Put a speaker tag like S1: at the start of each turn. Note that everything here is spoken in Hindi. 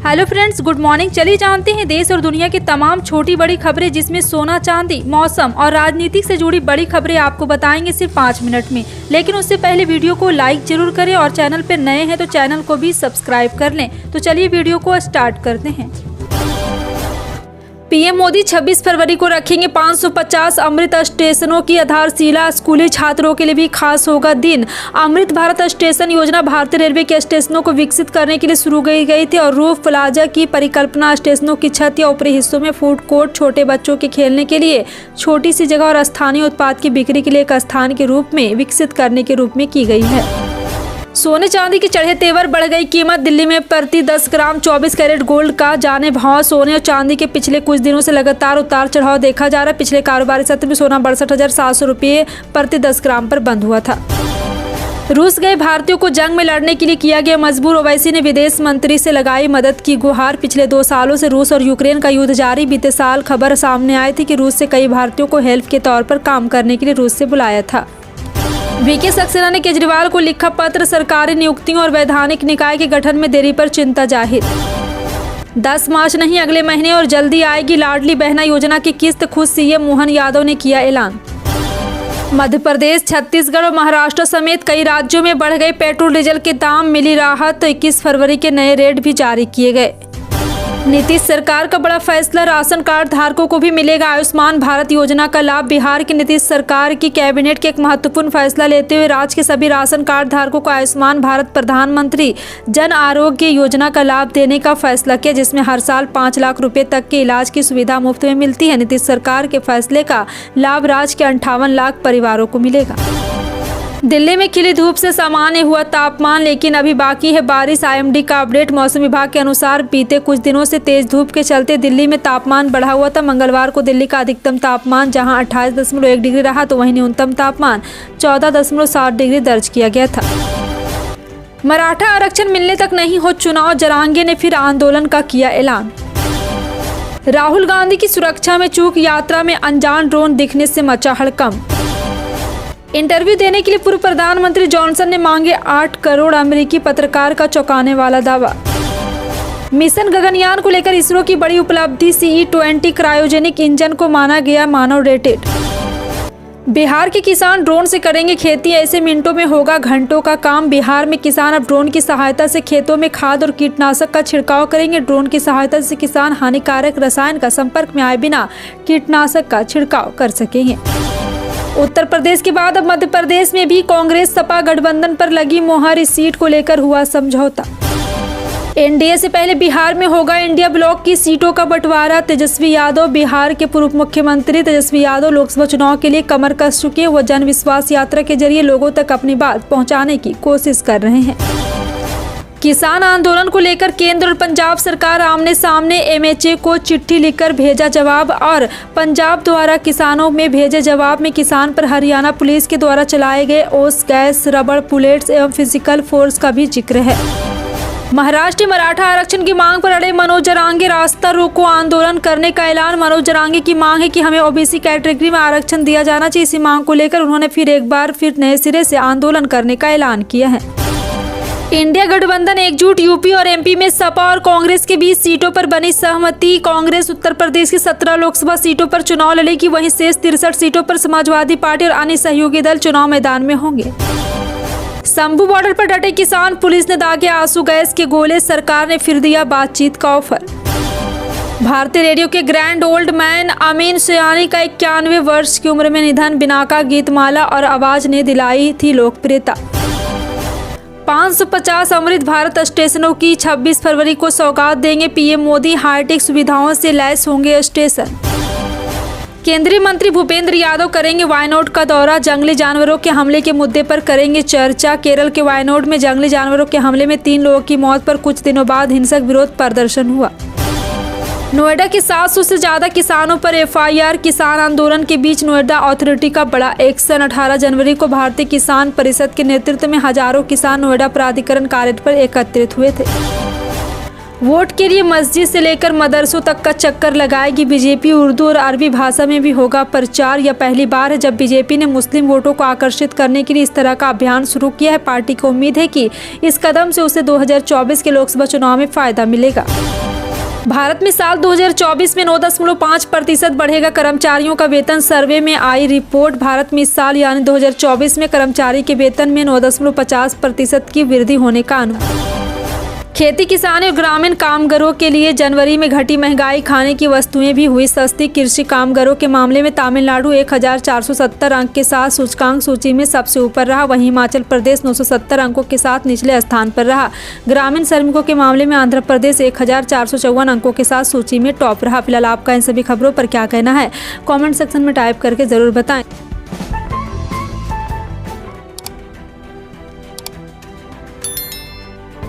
S1: Hello friends, good morning. चलिए जानते हैं देश और दुनिया की तमाम छोटी बड़ी खबरें, जिसमें सोना चांदी, मौसम और राजनीतिक से जुड़ी बड़ी खबरें आपको बताएंगे सिर्फ 5 मिनट में। लेकिन उससे पहले वीडियो को लाइक जरूर करें और चैनल पर नए हैं तो चैनल को भी सब्सक्राइब कर लें। तो चलिए वीडियो को स्टार्ट करते हैं। पीएम मोदी 26 फरवरी को रखेंगे 550 अमृत स्टेशनों की आधारशिला। स्कूली छात्रों के लिए भी खास होगा दिन। अमृत भारत स्टेशन योजना भारतीय रेलवे के स्टेशनों को विकसित करने के लिए शुरू की गई थी और रूफ प्लाजा की परिकल्पना स्टेशनों की छत या ऊपरी हिस्सों में फूड कोर्ट, छोटे बच्चों के खेलने के लिए छोटी सी जगह और स्थानीय उत्पाद की बिक्री के लिए एक स्थान के रूप में विकसित करने के रूप में की गई है। सोने चांदी के चढ़े तेवर, बढ़ गई कीमत। दिल्ली में प्रति 10 ग्राम 24 कैरेट गोल्ड का जाने भाव। सोने और चांदी के पिछले कुछ दिनों से लगातार उतार चढ़ाव देखा जा रहा है। पिछले कारोबारी सत्र में सोना 62,700 रुपये प्रति 10 ग्राम पर बंद हुआ था। रूस गए भारतीयों को जंग में लड़ने के लिए किया गया मजबूर। ओवैसी ने विदेश मंत्री से लगाई मदद की गुहार। पिछले 2 सालों से रूस और यूक्रेन का युद्ध जारी। बीते साल खबर सामने आई थी कि रूस से कई भारतीयों को हेल्प के तौर पर काम करने के लिए रूस से बुलाया था। वीके सक्सेना ने केजरीवाल को लिखा पत्र। सरकारी नियुक्तियों और वैधानिक निकाय के गठन में देरी पर चिंता जाहिर। 10 मार्च नहीं, अगले महीने और जल्दी आएगी लाडली बहना योजना की किस्त। खुद सीएम मोहन यादव ने किया ऐलान। मध्य प्रदेश, छत्तीसगढ़ और महाराष्ट्र समेत कई राज्यों में बढ़ गए पेट्रोल डीजल के दाम। मिली राहत तो 21 फरवरी के नए रेट भी जारी किए गए। नीतीश सरकार का बड़ा फैसला, राशन कार्ड धारकों को भी मिलेगा आयुष्मान भारत योजना का लाभ। बिहार की नीतीश सरकार की कैबिनेट के एक महत्वपूर्ण फैसला लेते हुए राज्य के सभी राशन कार्ड धारकों को आयुष्मान भारत प्रधानमंत्री जन आरोग्य योजना का लाभ देने का फैसला किया, जिसमें हर साल 5 लाख रुपए तक के इलाज की सुविधा मुफ्त में मिलती है। नीतीश सरकार के फैसले का लाभ राज्य के 58 लाख परिवारों को मिलेगा। दिल्ली में खिली धूप से सामान्य हुआ तापमान, लेकिन अभी बाकी है बारिश। आईएमडी का अपडेट। मौसम विभाग के अनुसार बीते कुछ दिनों से तेज धूप के चलते दिल्ली में तापमान बढ़ा हुआ था। मंगलवार को दिल्ली का अधिकतम तापमान जहां 28.1 डिग्री रहा तो वहीं न्यूनतम तापमान 14.7 डिग्री दर्ज किया गया था। मराठा आरक्षण मिलने तक नहीं हो चुनाव, जरांगे ने फिर आंदोलन का किया ऐलान। राहुल गांधी की सुरक्षा में चूक, यात्रा में अनजान ड्रोन दिखने से मचा हड़कंप। इंटरव्यू देने के लिए पूर्व प्रधानमंत्री जॉनसन ने मांगे 8 करोड़, अमेरिकी पत्रकार का चौंकाने वाला दावा। मिशन गगनयान को लेकर इसरो की बड़ी उपलब्धि। CE-20 क्रायोजेनिक इंजन को माना गया मानव रेटेड। बिहार के किसान ड्रोन से करेंगे खेती, ऐसे मिनटों में होगा घंटों का काम। बिहार में किसान अब ड्रोन की सहायता से खेतों में खाद और कीटनाशक का छिड़काव करेंगे। ड्रोन की सहायता से किसान हानिकारक रसायन का संपर्क में आए बिना कीटनाशक का छिड़काव कर सकेंगे। उत्तर प्रदेश के बाद अब मध्य प्रदेश में भी कांग्रेस सपा गठबंधन पर लगी मोहर। इस सीट को लेकर हुआ समझौता। एनडीए से पहले बिहार में होगा इंडिया ब्लॉक की सीटों का बंटवारा। तेजस्वी यादव, बिहार के पूर्व मुख्यमंत्री तेजस्वी यादव लोकसभा चुनाव के लिए कमर कस चुके। वह जन विश्वास यात्रा के जरिए लोगों तक अपनी बात पहुंचाने की कोशिश कर रहे हैं। किसान आंदोलन को लेकर केंद्र और पंजाब सरकार आमने सामने। एमएचए को चिट्ठी लिखकर भेजा जवाब, और पंजाब द्वारा किसानों में भेजे जवाब में किसान पर हरियाणा पुलिस के द्वारा चलाए गए ओस, गैस, रबड़ बुलेट्स एवं फिजिकल फोर्स का भी जिक्र है। महाराष्ट्र मराठा आरक्षण की मांग पर अड़े मनोज जरांगे, रास्ता रोको आंदोलन करने का ऐलान। मनोज जरांगे की मांग है कि हमें ओबीसी कैटेगरी में आरक्षण दिया जाना चाहिए। इसी मांग को लेकर उन्होंने फिर एक बार नए सिरे से आंदोलन करने का ऐलान किया है। इंडिया गठबंधन एकजुट। यूपी और एमपी में सपा और कांग्रेस के बीच सीटों पर बनी सहमति। कांग्रेस उत्तर प्रदेश की 17 लोकसभा सीटों पर चुनाव लड़ेगी, वहीं शेष 63 सीटों पर समाजवादी पार्टी और अन्य सहयोगी दल चुनाव मैदान में होंगे। शंभू बॉर्डर पर डटे किसान, पुलिस ने दागे आंसू गैस के गोले। सरकार ने फिर दिया बातचीत का ऑफर। भारतीय रेडियो के grand old man Amin Sayani का 91 वर्ष की उम्र में निधन। बिनाका, गीतमाला और आवाज ने दिलाई थी लोकप्रियता। 550 अमृत भारत स्टेशनों की 26 फरवरी को सौगात देंगे पीएम मोदी। हाईटेक सुविधाओं से लैस होंगे स्टेशन। केंद्रीय मंत्री भूपेंद्र यादव करेंगे वायनाड का दौरा। जंगली जानवरों के हमले के मुद्दे पर करेंगे चर्चा। केरल के वायनाड में जंगली जानवरों के हमले में 3 लोगों की मौत पर कुछ दिनों बाद हिंसक विरोध प्रदर्शन हुआ। नोएडा के 700 से ज्यादा किसानों पर एफआईआर। किसान आंदोलन के बीच नोएडा अथॉरिटी का बड़ा एक्शन। 18 जनवरी को भारतीय किसान परिषद के नेतृत्व में हजारों किसान नोएडा प्राधिकरण कार्यालय पर एकत्रित हुए थे। वोट के लिए मस्जिद से लेकर मदरसों तक का चक्कर लगाएगी बीजेपी। उर्दू और अरबी भाषा में भी होगा प्रचार। यह पहली बार है जब बीजेपी ने मुस्लिम वोटों को आकर्षित करने के लिए इस तरह का अभियान शुरू किया है। पार्टी को उम्मीद है कि इस कदम से उसे 2024 के लोकसभा चुनाव में फायदा मिलेगा। भारत में साल 2024 में 9.5% बढ़ेगा कर्मचारियों का वेतन। सर्वे में आई रिपोर्ट। भारत में इस साल यानी 2024 में कर्मचारी के वेतन में 9.50% की वृद्धि होने का अनुमान। खेती किसानी और ग्रामीण कामगारों के लिए जनवरी में घटी महंगाई। खाने की वस्तुएं भी हुई सस्ती। कृषि कामगारों के मामले में तमिलनाडु 1470 अंक के साथ सूचकांक सूची में सबसे ऊपर रहा। वहीं हिमाचल प्रदेश 970 अंकों के साथ निचले स्थान पर रहा। ग्रामीण श्रमिकों के मामले में आंध्र प्रदेश 1454 अंकों के साथ सूची में टॉप रहा। फिलहाल आपका इन सभी खबरों पर क्या कहना है, कॉमेंट सेक्शन में टाइप करके जरूर बताएं।